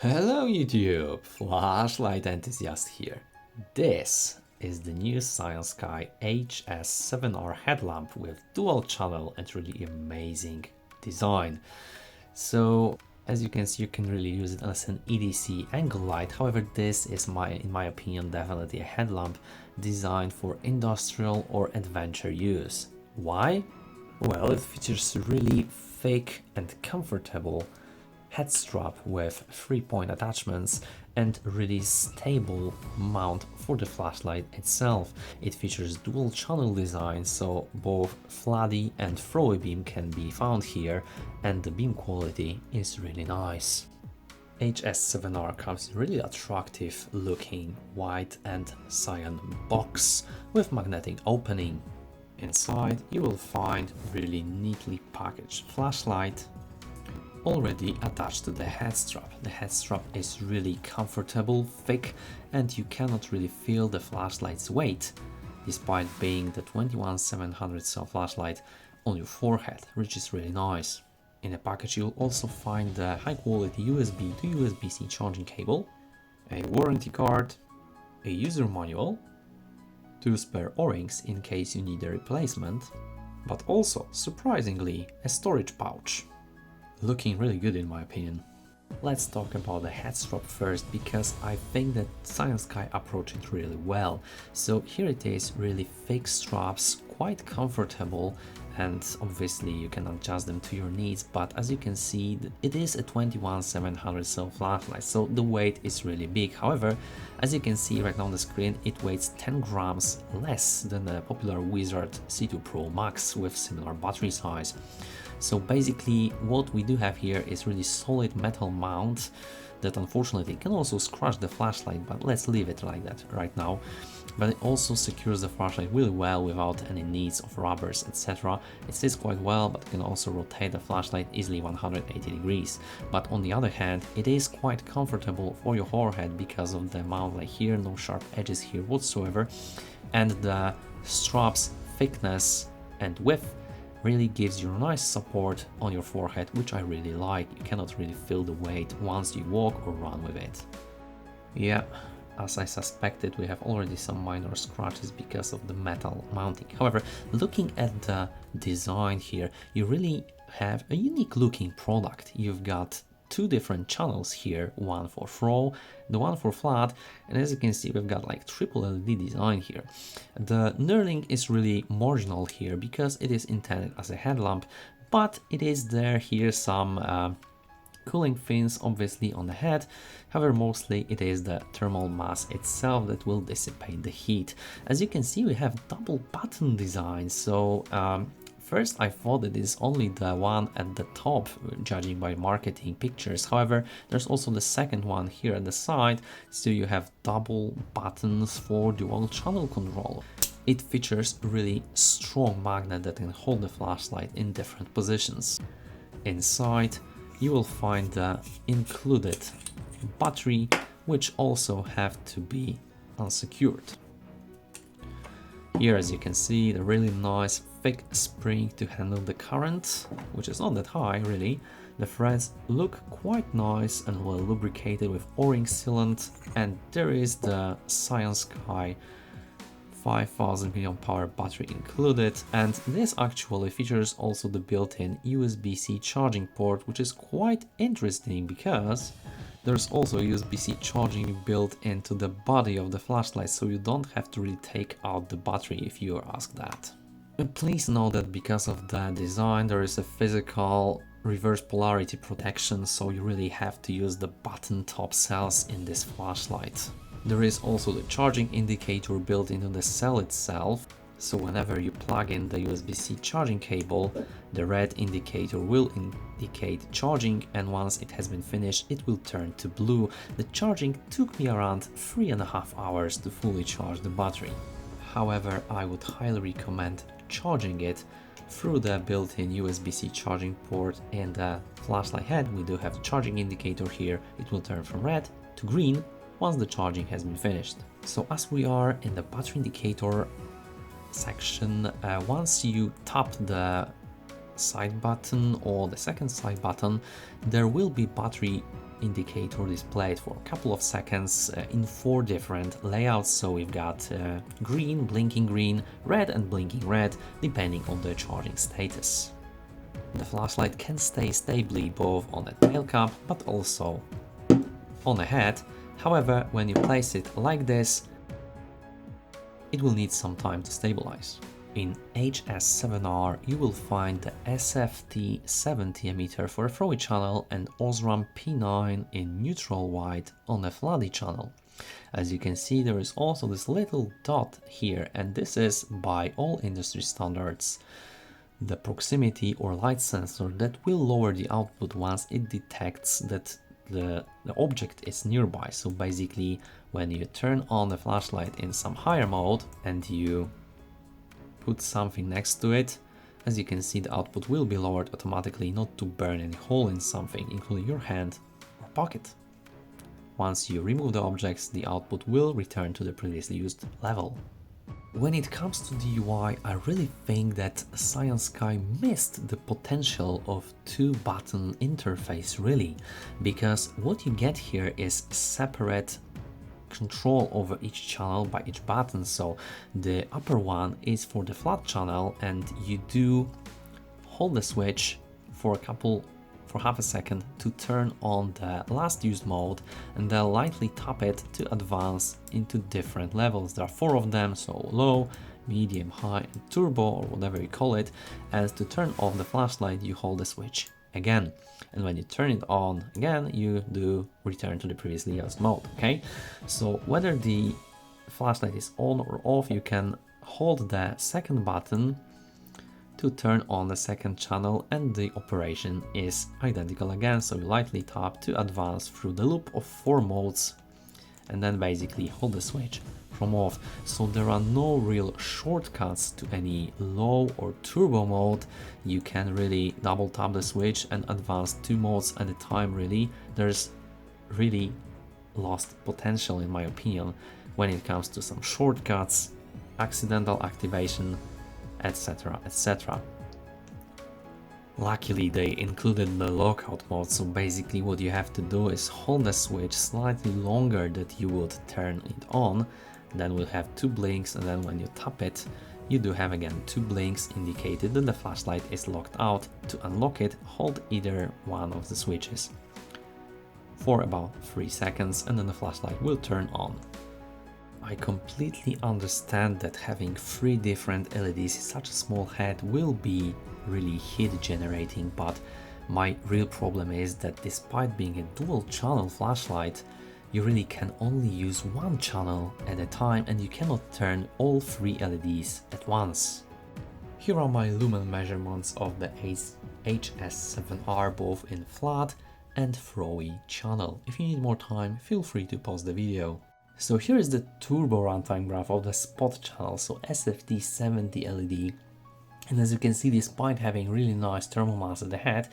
Hello YouTube, Flashlight Enthusiast here. This is the new Cyansky HS7R headlamp with dual channel and really amazing design. So as you can see, you can really use it as an EDC angle light. However, this is in my opinion, definitely a headlamp designed for industrial or adventure use. Why? Well, it features really thick and comfortable head strap with 3-point attachments and really stable mount for the flashlight itself. It features dual channel design, so both flatty and throwy beam can be found here, and the beam quality is really nice. HS7R comes in really attractive looking white and cyan box with magnetic opening. Inside you will find really neatly packaged flashlight already attached to the head strap. The head strap is really comfortable, thick, and you cannot really feel the flashlight's weight, despite being the 21700 cell flashlight on your forehead, which is really nice. In the package you'll also find the high quality USB to USB-C charging cable, a warranty card, a user manual, 2 spare O-rings in case you need a replacement, but also, surprisingly, a storage pouch. Looking really good in my opinion. Let's talk about the head strap first, because I think that Cyansky approached it really well. So here it is, really thick straps, quite comfortable, and obviously you can adjust them to your needs, but as you can see it is a 21700 cell flashlight, so the weight is really big. However, as you can see right now on the screen, it weighs 10 grams less than the popular Wizard C2 Pro Max with similar battery size. So basically what we do have here is really solid metal mount that unfortunately can also scratch the flashlight, but let's leave it like that right now. But it also secures the flashlight really well without any needs of rubbers, etc. It sits quite well, but can also rotate the flashlight easily 180 degrees. But on the other hand, it is quite comfortable for your forehead because of the mount, like here, no sharp edges here whatsoever, and the strap's thickness and width really gives you nice support on your forehead, which I really like. You cannot really feel the weight once you walk or run with it. Yeah, as I suspected, we have already some minor scratches because of the metal mounting. However, looking at the design here, you really have a unique looking product. You've got 2 different channels here, one for throw, the one for flat, and as you can see we've got like triple LED design here. The knurling is really marginal here because it is intended as a headlamp, but it is there here some cooling fins obviously on the head. However, mostly it is the thermal mass itself that will dissipate the heat. As you can see, we have double button design, so first I thought it is only the one at the top, judging by marketing pictures. However, there's also the second one here at the side, so you have double buttons for dual channel control. It features really strong magnet that can hold the flashlight in different positions. Inside you will find the included battery, which also have to be unsecured. Here, as you can see, the really nice thick spring to handle the current, which is not that high really. The threads look quite nice and well lubricated with O-ring sealant, and there is the Cyansky 5000 mAh battery included, and this actually features also the built-in USB-C charging port, which is quite interesting because there's also USB-C charging built into the body of the flashlight, so you don't have to really take out the battery if you are asked that. And please note that because of the design there is a physical reverse polarity protection, so you really have to use the button top cells in this flashlight. There is also the charging indicator built into the cell itself, so whenever you plug in the USB-C charging cable, the red indicator will indicate charging, and once it has been finished it will turn to blue. The charging took me around 3.5 hours to fully charge the battery. However, I would highly recommend charging it through the built-in USB-C charging port in the flashlight head. We do have the charging indicator here. It will turn from red to green once the charging has been finished. So as we are in the battery indicator section, once you tap the side button or the second side button, there will be battery indicator displayed for a couple of seconds in 4 different layouts. So we've got green, blinking green, red and blinking red, depending on the charging status. The flashlight can stay stably both on the tail cap but also on the head. However, when you place it like this, it will need some time to stabilize. In HS7R you will find the SFT70 emitter for a throwy channel and Osram P9 in neutral white on a floody channel. As you can see, there is also this little dot here, and this is, by all industry standards, the proximity or light sensor that will lower the output once it detects that the object is nearby. So basically, when you turn on the flashlight in some higher mode and you put something next to it, as you can see, the output will be lowered automatically, not to burn any hole in something, including your hand or pocket. Once you remove the objects, the output will return to the previously used level. When it comes to the UI, I really think that Cyansky missed the potential of 2-button interface, really, because what you get here is separate control over each channel by each button. So the upper one is for the flat channel, and you do hold the switch for half a second to turn on the last used mode, and then lightly tap it to advance into different levels. There are 4 of them, so low, medium, high and turbo, or whatever you call it. And to turn off the flashlight you hold the switch again, and when you turn it on again you do return to the previously used mode. Okay, so whether the flashlight is on or off, you can hold the second button to turn on the second channel, and the operation is identical again. So you lightly tap to advance through the loop of 4 modes, and then basically hold the switch from off. So there are no real shortcuts to any low or turbo mode. You can really double tap the switch and advance 2 modes at a time. Really, there's really lost potential in my opinion when it comes to some shortcuts, accidental activation, etc, etc. Luckily they included the lockout mode, so basically what you have to do is hold the switch slightly longer than you would turn it on. Then we'll have 2 blinks, and then when you tap it you do have again 2 blinks indicated that the flashlight is locked out. To unlock it, hold either one of the switches for about 3 seconds and then the flashlight will turn on. I completely understand that having 3 different LEDs in such a small head will be really heat generating, but my real problem is that despite being a dual channel flashlight, you really can only use 1 channel at a time, and you cannot turn all 3 LEDs at once. Here are my lumen measurements of the HS7R, both in flat and throwy channel. If you need more time, feel free to pause the video. So here is the turbo runtime graph of the spot channel, so SFT70 LED. And as you can see, despite having really nice thermal mass at the head,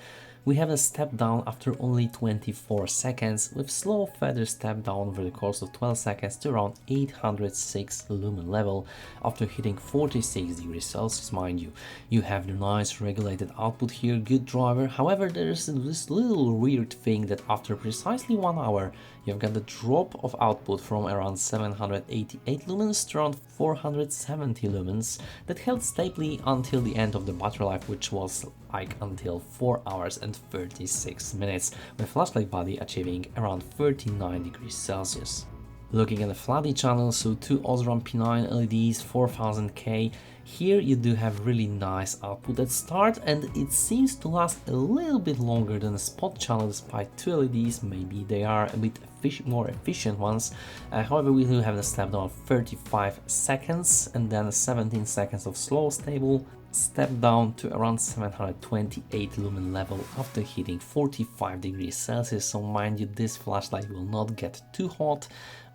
we have a step down after only 24 seconds, with slow further step down over the course of 12 seconds to around 806 lumen level after hitting 46 degrees Celsius, mind you. You have the nice regulated output here, good driver. However, there is this little weird thing that after precisely 1 hour, you've got the drop of output from around 788 lumens to around 470 lumens that held stably until the end of the battery life, which was like until 4 hours and 36 minutes, with flashlight body achieving around 39 degrees Celsius. Looking at the floody channel, so 2 Osram P9 LEDs, 4000K, here you do have really nice output at start, and it seems to last a little bit longer than the spot channel despite 2 LEDs. Maybe they are a bit more efficient ones. However, we do have the step down of 35 seconds and then 17 seconds of slow stable step down to around 728 lumen level after hitting 45 degrees Celsius. So mind you, this flashlight will not get too hot,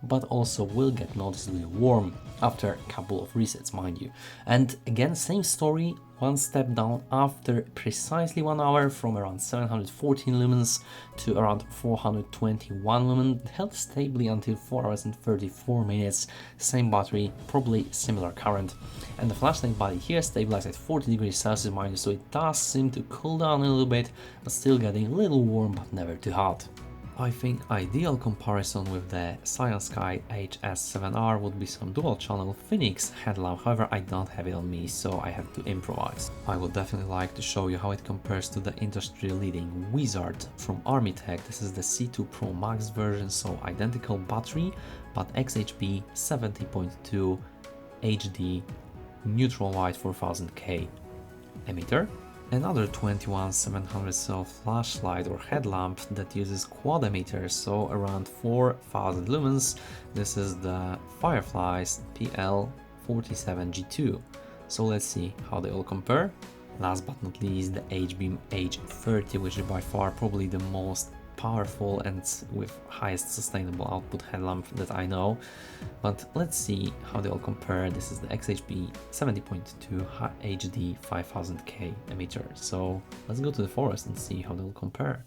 but also will get noticeably warm after a couple of resets, mind you. And again, same story, 1 step down after precisely 1 hour from around 714 lumens to around 421 lumen, held stably until 4 hours and 34 minutes, same battery, probably similar current. And the flashlight body here stabilized at 40 degrees Celsius, mind you, so it does seem to cool down a little bit, but still getting a little warm but never too hot. I think ideal comparison with the Cyansky HS7R would be some dual channel Phoenix headlamp, however I don't have it on me, so I have to improvise. I would definitely like to show you how it compares to the industry leading Wizard from Armitech. This is the C2 Pro Max version, so identical battery, but XHP 70.2 HD neutral white 4000K emitter. Another 21700 cell flashlight or headlamp that uses quad emitters, so around 4000 lumens. This is the Firefly's PL47G2. So let's see how they all compare. Last but not least, the H-Beam H30, which is by far probably the most powerful and with highest sustainable output headlamp that I know. But let's see how they all compare. This is the XHP 70.2 HD 5000K emitter. So let's go to the forest and see how they'll compare.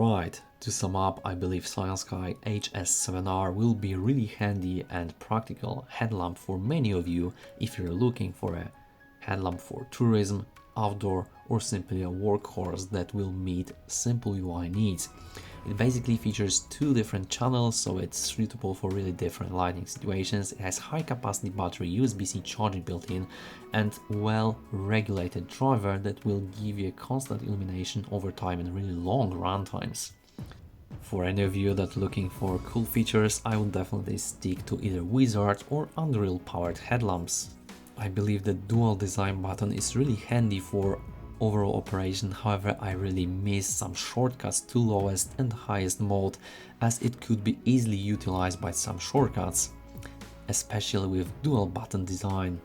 Alright, to sum up, I believe Cyansky HS7R will be really handy and practical headlamp for many of you if you're looking for a headlamp for tourism, outdoor, or simply a workhorse that will meet simple UI needs. It basically features two different channels, so it's suitable for really different lighting situations. It has high capacity battery, USB-C charging built in, and well-regulated driver that will give you a constant illumination over time and really long run times. For any of you that are looking for cool features, I would definitely stick to either Wizard or Unreal powered headlamps. I believe the dual design button is really handy for overall operation, however I really miss some shortcuts to lowest and highest mode, as it could be easily utilized by some shortcuts, especially with dual button design.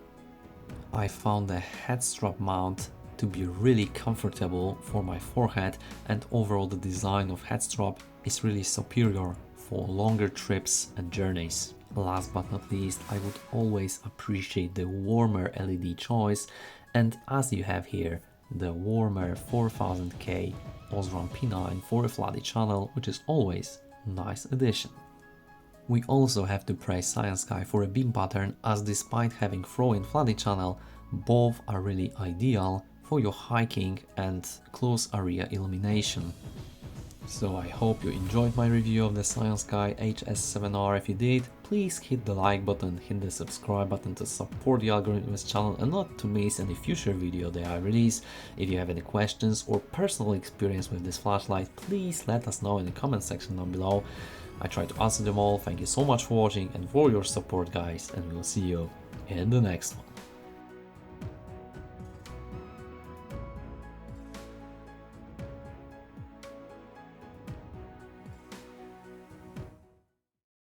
I found the Headstrap mount to be really comfortable for my forehead, and overall the design of Headstrap is really superior for longer trips and journeys. Last but not least, I would always appreciate the warmer LED choice, and as you have here, the warmer 4000K Osram P9 for a flooded channel, which is always a nice addition. We also have to praise Cyansky for a beam pattern, as despite having throw-in flooded channel, both are really ideal for your hiking and close area illumination. So I hope you enjoyed my review of the Cyansky HS7R. If you did, please hit the like button, hit the subscribe button to support the algorithm of this channel and not to miss any future video that I release. If you have any questions or personal experience with this flashlight, please let us know in the comment section down below. I try to answer them all. Thank you so much for watching and for your support, guys, and we'll see you in the next one.